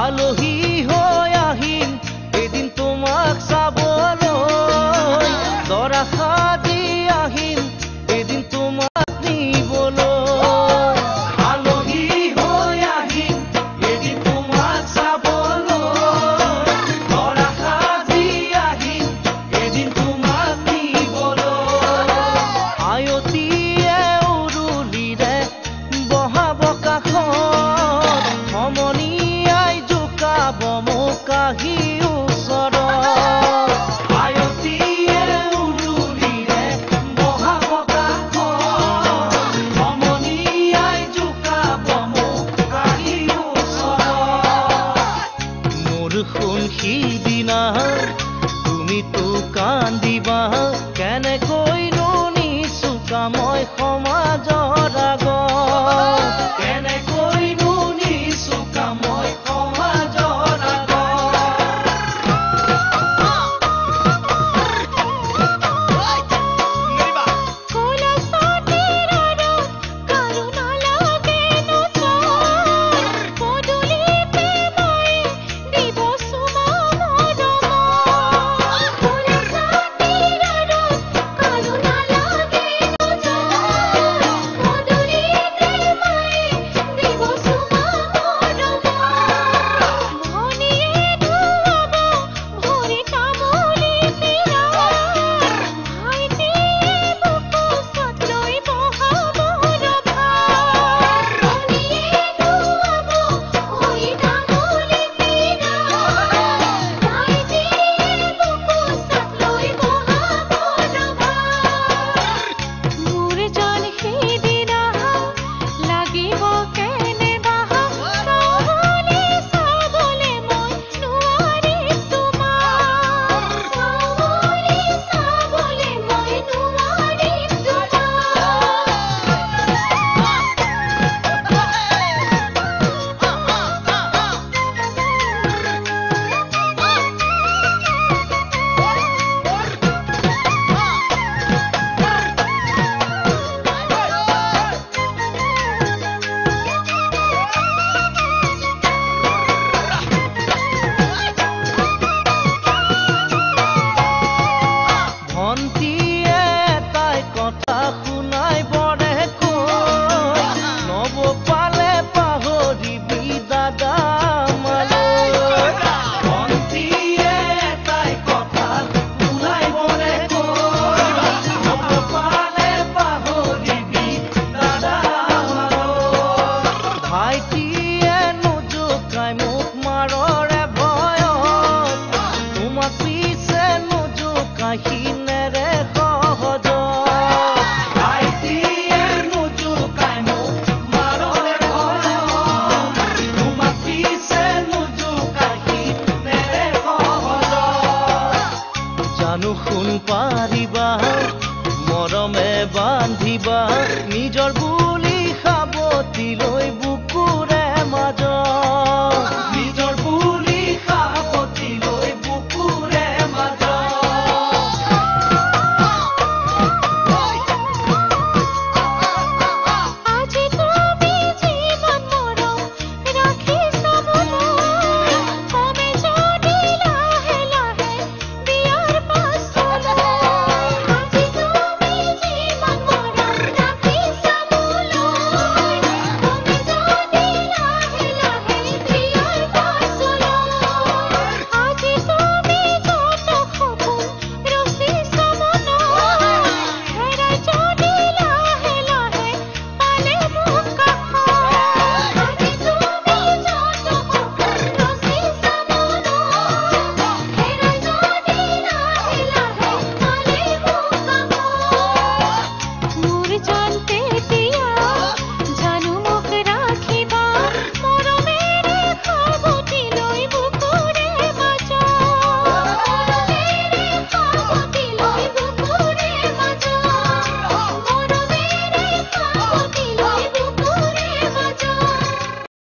আলহী হৈ আহিম এদিন তোমাক চাবলৈ দৰা সাজি আহিম এদিন তোমাক নিবলৈ আলহী হৈ আহিম এদিন তোমাক চাবলৈ দৰা সাজি আহিম এদিন তোমাক নিবলৈ আয়তীয়ে উৰুলিৰে বহাব কাষত সমনীয়াই জোকাব মোক আহি ওচৰত আয়তীয়ে উৰুলিৰে বহাব কাষত সমনীয়াই জোকাব মোক আহি ওচৰত মোৰ শুন সিদিনা তুমিতো কান্দিবা কেনেকৈনো নিচুকা মই সমাজৰ আগত কেনেকৈনো নিচুকা মই সমাজৰ আগত ভন্তীয়ে তাই কথা শুনাই বৰে কৈ নব পালে পাহৰিবি দাদা মালৈ ভন্তীয়ে তাই কথা শুনাই বৰে কৈ নব পালে পাহৰিবি দাদা মালৈ ভাইটিয়ে নোজোকাই মোক মাৰ